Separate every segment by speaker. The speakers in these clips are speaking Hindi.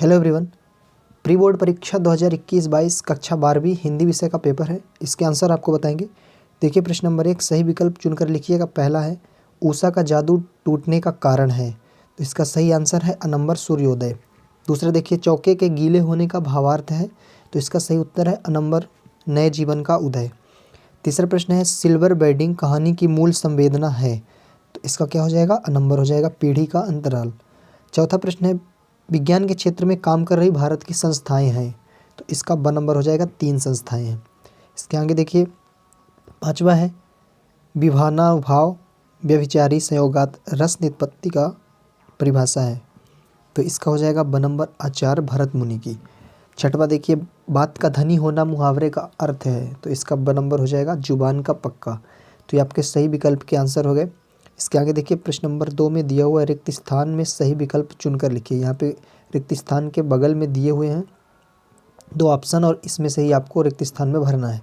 Speaker 1: Hello everyone. प्री बोर्ड परीक्षा 2021-22 कक्षा 12वीं हिंदी विषय का पेपर है। इसके आंसर आपको बताएंगे। देखिए, प्रश्न नंबर 1 सही विकल्प चुनकर लिखिएगा। पहला है उषा का जादू टूटने का कारण है, तो इसका सही आंसर है अनंबर सूर्योदय। दूसरा देखिए, चौके के गीले होने का भावार्थ है, तो इसका सही उत्तर है अनंबर नए जीवन का उदय। तीसरा प्रश्न है सिल्वर बेडिंग कहानी की मूल संवेदना है, तो इसका क्या हो जाएगा, अनंबर हो जाएगा पीढ़ी का अंतराल। चौथा प्रश्न है विज्ञान के क्षेत्र में काम कर रही भारत की संस्थाएं हैं, तो इसका ब नंबर हो जाएगा 3 संस्थाएं हैं। इसके आगे देखिए, पांचवा है विभानाभाव व्यभिचारी संयोगात रस निष्पत्ति का परिभाषा है, तो इसका हो जाएगा ब नंबर आचार्य भरत मुनि की। छठवा देखिए, बात का धनी होना मुहावरे का अर्थ है, तो इसका ब नंबर हो जाएगा जुबान का पक्का। तो ये आपके सही विकल्प के आंसर हो गए। इसके आगे देखिए, प्रश्न नंबर 2 में दिया हुआ रिक्त स्थान में सही विकल्प चुनकर लिखिए। यहाँ पे रिक्त स्थान के बगल में दिए हुए हैं 2 ऑप्शन और इसमें से ही आपको रिक्त स्थान में भरना है।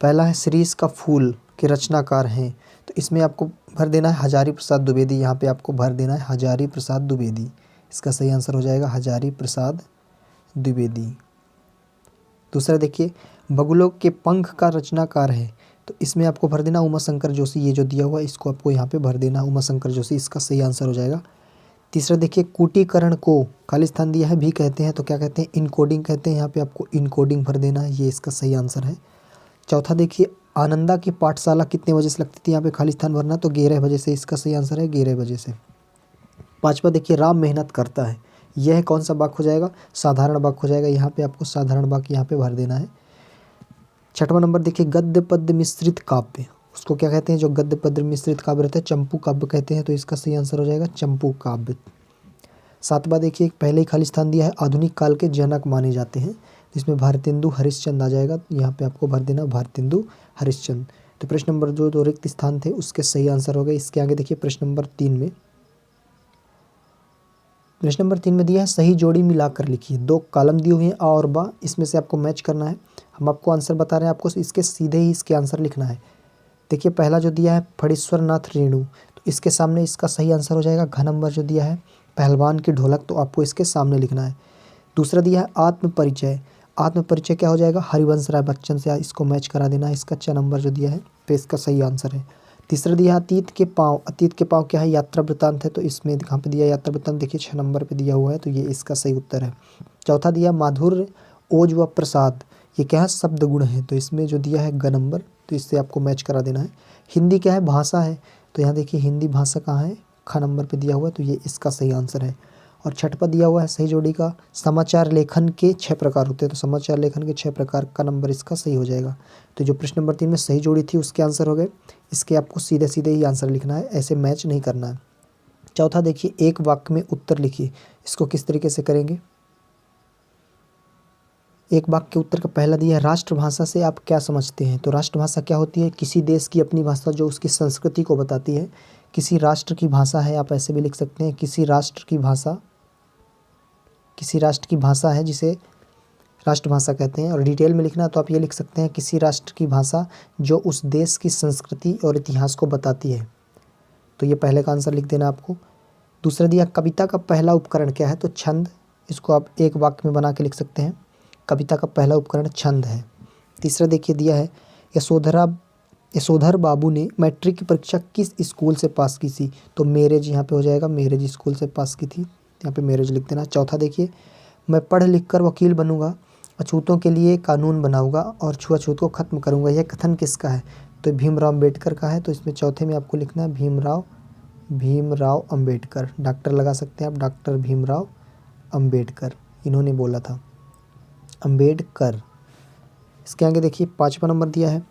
Speaker 1: पहला है शिरीष का फूल के रचनाकार हैं, तो इसमें आपको भर देना है हजारी प्रसाद द्विवेदी। यहाँ पे आपको भर देना है हजारी प्रसाद द्विवेदी। इसका सही आंसर हो जाएगा हजारी प्रसाद द्विवेदी। दूसरा देखिए, बगुलों के पंख का रचनाकार है, तो इसमें आपको भर देना उमा शंकर जोशी। ये जो दिया हुआ है इसको आपको यहाँ पे भर देना उमा शंकर जोशी, इसका सही आंसर हो जाएगा। तीसरा देखिए, कूटीकरण को खाली स्थान दिया है भी कहते हैं, तो क्या कहते हैं, इनकोडिंग कहते हैं। यहाँ पे आपको इनकोडिंग भर देना है, ये इसका सही आंसर है। चौथा देखिए, आनंदा की पाठशाला कितने बजे से लगती थी, यहाँ पे खाली स्थान भरना, तो 11 बजे से, इसका सही आंसर है 11 बजे से। पाँचवा देखिए, राम मेहनत करता है, यह कौन सा वाक्य हो जाएगा, साधारण वाक्य हो जाएगा। यहाँ पे आपको साधारण वाक्य यहाँ पे भर देना है। छठवां नंबर देखिए, गद्य पद्य मिश्रित काव्य, उसको क्या कहते हैं, जो गद्य पद्य मिश्रित काव्य रहता है, चंपू काव्य कहते हैं, तो इसका सही आंसर हो जाएगा चंपू काव्य। सातवां देखिए, पहले ही खाली स्थान दिया है आधुनिक काल के जनक माने जाते हैं, जिसमें भारतेंदु हरिश्चंद्र आ जाएगा। यहाँ पे आपको भर देना भारतेंदु हरिश्चंद्र। तो प्रश्न नंबर जो 2 रिक्त स्थान थे उसके सही आंसर हो गए। इसके आगे देखिए, प्रश्न नंबर 3 में दिया है सही जोड़ी मिलाकर लिखिए। 2 कॉलम दिए हुए हैं और बा, इसमें से आपको मैच करना है। हम आपको आंसर बता रहे हैं, आपको इसके सीधे ही इसके आंसर लिखना है। देखिए, पहला जो दिया है फणीश्वर नाथ रेणु, तो इसके सामने इसका सही आंसर हो जाएगा घ नंबर जो दिया है पहलवान की ढोलक, तो आपको इसके सामने लिखना है। दूसरा दिया है आत्म परिचय, आत्म परिचय क्या हो जाएगा, हरिवंश राय बच्चन से, इसको मैच करा देना है। इसका 6 नंबर जो दिया है तो इसका सही आंसर है। तीसरा दिया है अतीत के पाँव, अतीत के पाँव क्या है, यात्रा वृत्तांत है, तो इसमें कहाँ पे दिया यात्रा वृत्तांत, देखिए 6 नंबर पे दिया हुआ है, तो ये इसका सही उत्तर है। चौथा दिया माधुर्य ओज व प्रसाद, ये क्या है, शब्द गुण है, तो इसमें जो दिया है ग नंबर, तो इससे आपको मैच करा देना है। हिंदी क्या है, भाषा है, तो यहाँ देखिए हिंदी भाषा कहाँ है, ख नंबर पे दिया हुआ है, तो ये इसका सही आंसर है। और छठवा दिया हुआ है सही जोड़ी का समाचार लेखन के 6 प्रकार होते हैं, तो समाचार लेखन के 6 प्रकार का नंबर इसका सही हो जाएगा। तो जो प्रश्न नंबर 3 में सही जोड़ी थी उसके आंसर हो गए। इसके आपको सीधे सीधे ही आंसर लिखना है, ऐसे मैच नहीं करना है। चौथा देखिए, एक वाक्य में उत्तर लिखिए। इसको किस तरीके से करेंगे, एक वाक्य के उत्तर का पहला दिया है राष्ट्रभाषा से आप क्या समझते हैं, तो राष्ट्रभाषा क्या होती है, किसी देश की अपनी भाषा जो उसकी संस्कृति को बताती है। किसी राष्ट्र की भाषा है, आप ऐसे भी लिख सकते हैं, किसी राष्ट्र की भाषा है जिसे राष्ट्रभाषा कहते हैं। और डिटेल में लिखना तो आप ये लिख सकते हैं, किसी राष्ट्र की भाषा जो उस देश की संस्कृति और इतिहास को बताती है, तो ये पहले का आंसर लिख देना आपको। दूसरा दिया कविता का पहला उपकरण क्या है, तो छंद, इसको आप एक वाक्य में बना के लिख सकते हैं, कविता का पहला उपकरण छंद है। तीसरा देखिए दिया है यशोधर बाबू ने मैट्रिक की परीक्षा किस स्कूल से पास की थी, तो मेरेज यहाँ पे हो जाएगा, मेरेज स्कूल से पास की थी, यहाँ पे मेरेज लिख देना। चौथा देखिए, मैं पढ़ लिख कर वकील बनूंगा, अछूतों के लिए कानून बनाऊंगा और छुआछूत को ख़त्म करूंगा, यह कथन किसका है, तो भीमराव अम्बेडकर का है, तो इसमें चौथे में आपको लिखना है भीमराव अम्बेडकर। डॉक्टर लगा सकते हैं आप, डॉक्टर भीमराव अम्बेडकर, इन्होंने बोला था, अम्बेडकर। इसके आगे देखिए, 5वां नंबर दिया है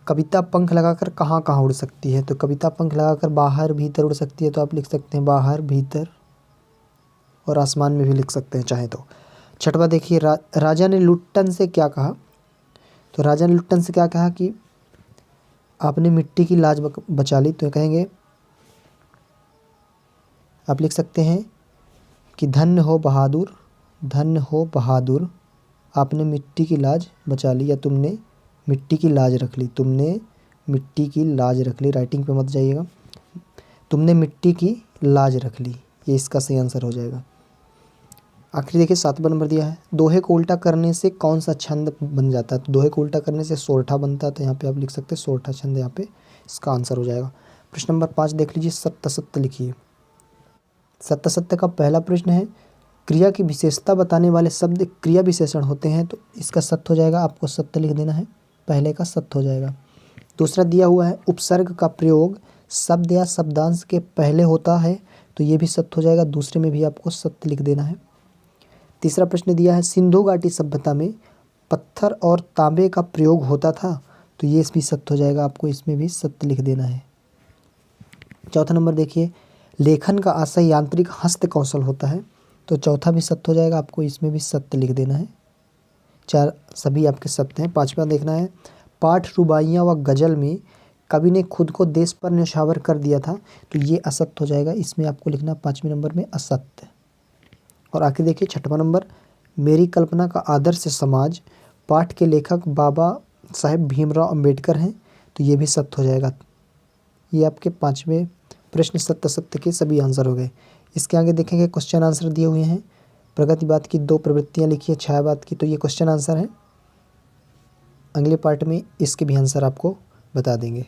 Speaker 1: कविता पंख लगाकर कहाँ कहाँ उड़ सकती है, तो कविता पंख लगाकर बाहर भीतर उड़ सकती है, तो आप लिख सकते हैं बाहर भीतर, और आसमान में भी लिख सकते हैं चाहे तो। छठवा देखिए, राजा ने लुट्टन से क्या कहा, तो राजा ने लुट्टन से क्या कहा कि आपने मिट्टी की लाज बचा ली, तो कहेंगे, आप लिख सकते हैं कि धन्य हो बहादुर, आपने मिट्टी की लाज बचा ली, या तुमने मिट्टी की लाज रख ली, राइटिंग पे मत जाइएगा, तुमने मिट्टी की लाज रख ली, ये इसका सही आंसर हो जाएगा। आखिरी देखिए 7वां नंबर दिया है, दोहे को उल्टा करने से कौन सा छंद बन जाता है। तो दोहे को उल्टा करने से सोरठा बनता है, तो यहाँ पे आप लिख सकते हैं सोरठा छंद, यहाँ पे इसका आंसर हो जाएगा। प्रश्न नंबर 5 देख लीजिए, सत्य सत्य लिखिए। सत्य सत्य का पहला प्रश्न है, क्रिया की विशेषता बताने वाले शब्द क्रिया विशेषण होते हैं, तो इसका सत्य हो जाएगा, आपको सत्य लिख देना है, पहले का सत्य हो जाएगा। दूसरा दिया हुआ है, उपसर्ग का प्रयोग शब्द या शब्दांश के पहले होता है, तो ये भी सत्य हो जाएगा, दूसरे में भी आपको सत्य लिख देना है। तीसरा प्रश्न दिया है, सिंधु घाटी सभ्यता में पत्थर और तांबे का प्रयोग होता था, तो ये भी सत्य हो जाएगा, आपको इसमें भी सत्य लिख देना है। चौथा नंबर देखिए, लेखन का आशय यांत्रिक हस्त कौशल होता है, तो चौथा भी सत्य हो जाएगा, आपको इसमें भी सत्य लिख देना है। चार सभी आपके सत्य हैं। पांचवा देखना है, पाठ रुबाइयाँ व गज़ल में कवि ने खुद को देश पर न्यौछावर कर दिया था, तो ये असत्य हो जाएगा, इसमें आपको लिखना 5वें नंबर में असत्य। और आखिर देखिए 6वां नंबर, मेरी कल्पना का आदर्श समाज पाठ के लेखक बाबा साहेब भीमराव अंबेडकर हैं, तो ये भी सत्य हो जाएगा। ये आपके 5वें प्रश्न सत्य सत्य के सभी आंसर हो गए। इसके आगे देखेंगे क्वेश्चन आंसर दिए हुए हैं। प्रगतिवाद की 2 प्रवृत्तियाँ लिखी है, छायावाद की, तो ये क्वेश्चन आंसर है। अगले पार्ट में इसके भी आंसर आपको बता देंगे।